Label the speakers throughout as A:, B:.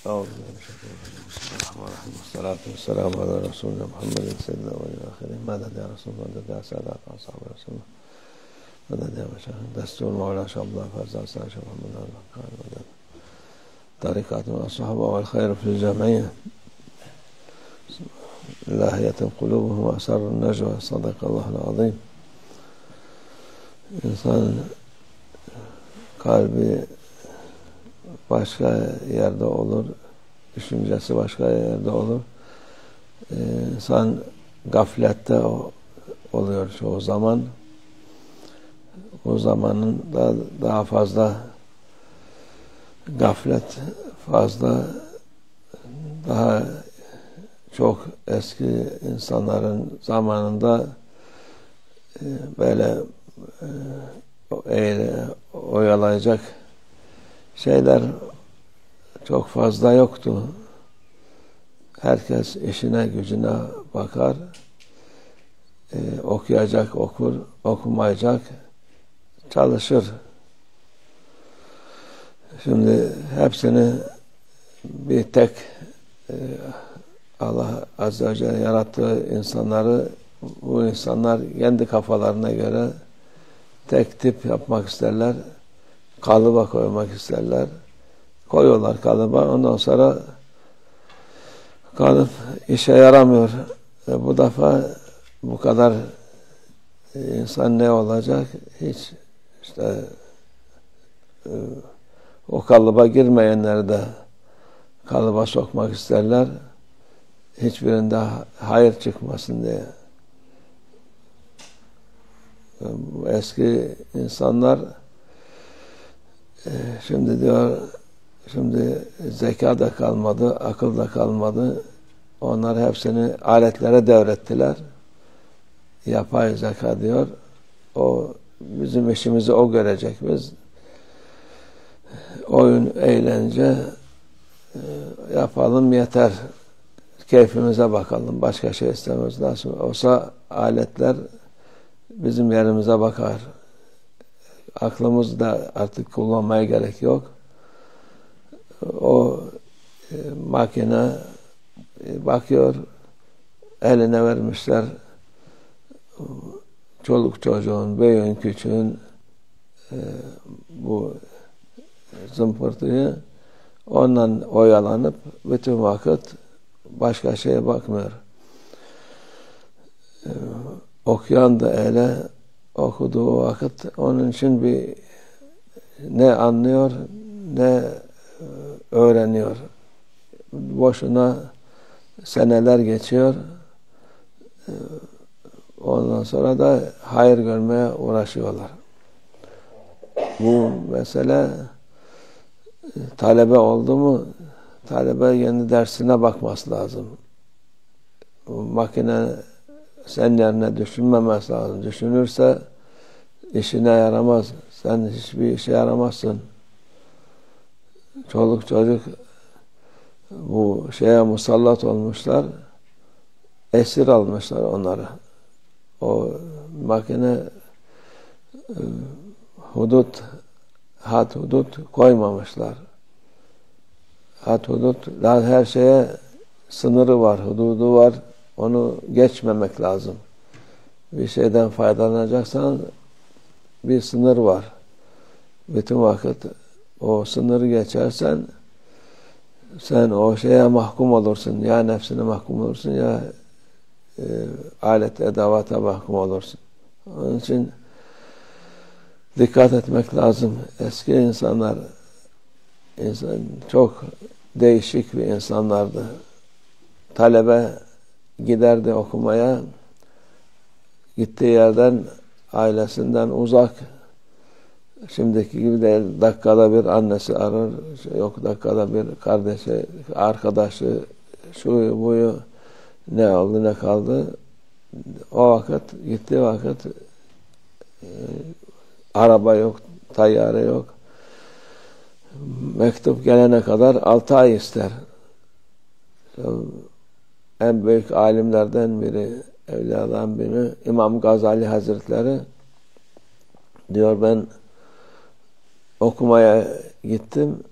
A: Bismillahirrahmanirrahim. Esselatu vesselamu ala Resulina Muhammedin seyyidina ve ilâhirin. Meded ya Resulullah, meded ya Sadat ashab-ı Resulullah. Meded ya meşâhin. Destur Mevla Şabdullah Ferzal Saşa Muhammed al-Hakkâni meded. Tarikatun as-sahaba vel hayru fil cemiyye. İlahiyetin kulubuhum ve esarrun necve. Sadakallahul azim. İnsan kalbi başka yerde olur, düşüncesi başka yerde olur. İnsan gaflette oluyor çoğu zaman. O zamanın da daha fazla gaflet, fazla daha çok eski insanların zamanında böyle oyalayacak şeyler çok fazla yoktu. Herkes işine gücüne bakar. Okuyacak okur, okumayacak çalışır. Şimdi hepsini bir tek Allah Azze ve Celle yarattığı insanları, bu insanlar kendi kafalarına göre tek tip yapmak isterler. Kalıba koymak isterler. Koyuyorlar kalıba. Ondan sonra kalıp işe yaramıyor. Bu defa bu kadar insan ne olacak? Hiç işte o kalıba girmeyenleri de kalıba sokmak isterler. Hiçbirinde hayır çıkmasın diye. Bu eski insanlar şimdi diyor, şimdi zeka da kalmadı, akıl da kalmadı. Onlar hepsini aletlere devrettiler. Yapay zeka diyor. O bizim işimizi o görecek. Biz oyun, eğlence yapalım yeter. Keyfimize bakalım. Başka şey istemez. Nasıl olsa aletler bizim yerimize bakar. Aklımızı da artık kullanmaya gerek yok. O makine bakıyor, eline vermişler çoluk çocuğun, büyüğün, küçüğün bu zımpırtıyı, ondan oyalanıp bütün vakit başka şeye bakmıyor. Okuyan da öyle, okuduğu vakit onun için bir ne anlıyor ne öğreniyor. Boşuna seneler geçiyor. Ondan sonra da hayır görmeye uğraşıyorlar. Bu mesele talebe oldu mu, talebe kendi dersine bakması lazım. Bu makine sen yerine düşünmemesi lazım. Düşünürse işine yaramaz. Sen hiçbir işe yaramazsın. Çoluk çocuk bu şeye musallat olmuşlar. Esir almışlar onları. O makine had hudut koymamışlar. Had hudut, her şeye sınırı var, hududu var. Onu geçmemek lazım. Bir şeyden faydalanacaksan bir sınır var. Bütün vakit o sınırı geçersen sen o şeye mahkum olursun. Ya nefsine mahkum olursun ya alet edavata mahkum olursun. Onun için dikkat etmek lazım. Eski insanlar çok değişik bir insanlardı. Talebe giderdi okumaya, gittiği yerden ailesinden uzak. Şimdiki gibi değil, dakikada bir annesi arar, yok dakikada bir kardeşi, arkadaşı, şuyu buyu, ne oldu ne kaldı. O vakit, gittiği vakit araba yok, tayyare yok. Mektup gelene kadar 6 ay ister. En büyük alimlerden biri, evliyadan biri, İmam Gazali Hazretleri diyor, ben okumaya gittim.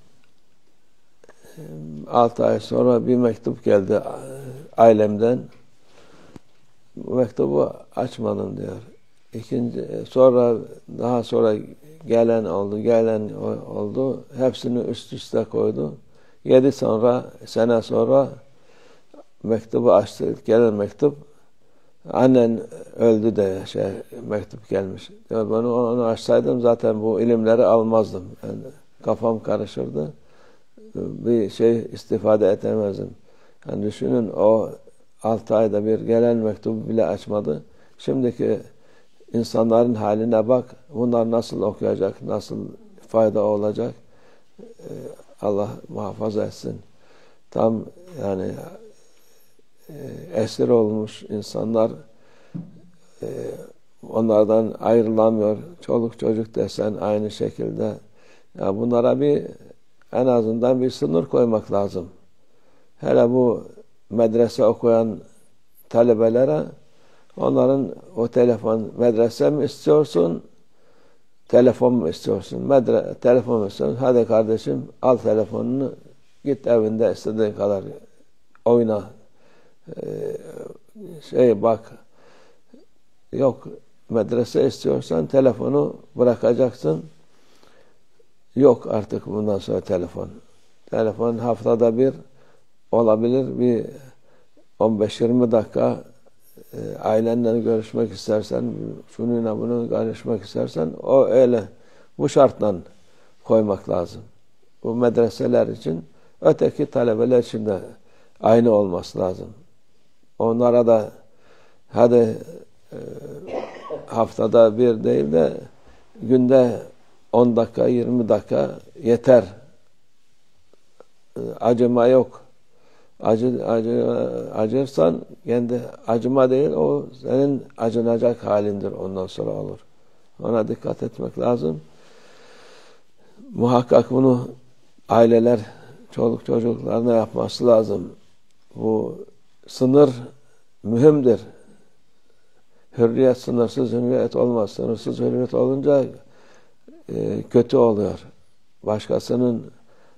A: 6 ay sonra bir mektup geldi ailemden. Bu mektubu açmadım diyor. Daha sonra gelen oldu. Hepsini üst üste koydu. 7 sene sonra mektubu açtı. Gelen mektup, annen öldü de mektup gelmiş. Diyor, ben onu açsaydım zaten bu ilimleri almazdım. Yani kafam karışırdı. Bir şey istifade edemezdim. Yani düşünün, o 6 ayda bir gelen mektubu bile açmadı. Şimdiki insanların haline bak. Bunlar nasıl okuyacak, nasıl fayda olacak? Allah muhafaza etsin. Tam yani esir olmuş insanlar, onlardan ayrılamıyor. Çoluk çocuk desen aynı şekilde. Ya bunlara en azından bir sınır koymak lazım. Hele bu medrese okuyan talebelere, onların o medrese mi istiyorsun, telefon mu istiyorsun? Telefon mu istiyorsun? Hadi kardeşim, al telefonunu, git evinde istediğin kadar oyna. Bak. Yok, medrese istiyorsan telefonu bırakacaksın. Yok artık bundan sonra telefon. Telefon haftada bir olabilir, bir 15-20 dakika ailenle görüşmek istersen, şununla bunu görüşmek istersen, o öyle bu şartla koymak lazım. Bu medreseler için, öteki talebeler için de aynı olması lazım. Onlara da hadi haftada bir değil de günde 10 dakika, 20 dakika yeter. Acıma yok. Acırsan kendi acıma değil, o senin acınacak halindir, ondan sonra olur. Ona dikkat etmek lazım. Muhakkak bunu aileler çoluk çocuklarına yapması lazım. Bu sınır mühimdir. Hürriyet, sınırsız hürriyet olmaz. Sınırsız hürriyet olunca kötü oluyor. Başkasının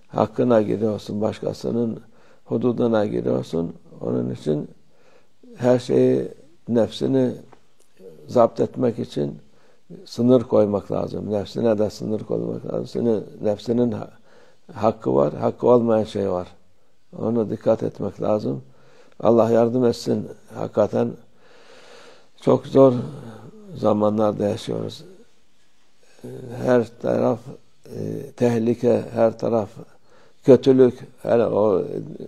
A: hakkına giriyorsun, başkasının hududuna giriyorsun. Onun için her şeyi, nefsini zapt etmek için sınır koymak lazım. Nefsine de sınır koymak lazım. Nefsinin hakkı var, hakkı olmayan şey var. Ona dikkat etmek lazım. Allah yardım etsin. Hakikaten çok zor zamanlarda yaşıyoruz. Her taraf tehlike, her taraf kötülük. Hele o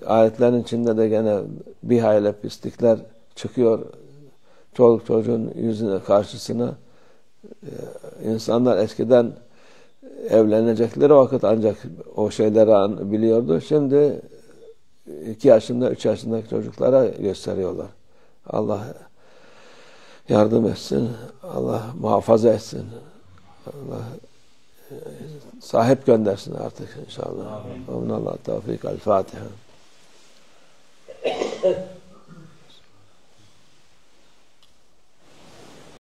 A: ayetlerin içinde de gene bir hayli pislikler çıkıyor. Çoluk çocuğun yüzüne karşısına. İnsanlar eskiden evlenecekleri vakit ancak o şeyleri biliyordu. Şimdi 2 yaşında, 3 yaşındaki çocuklara gösteriyorlar. Allah yardım etsin. Allah muhafaza etsin. Allah sahip göndersin artık inşallah. Amin. Allah tevfik. El Fatiha.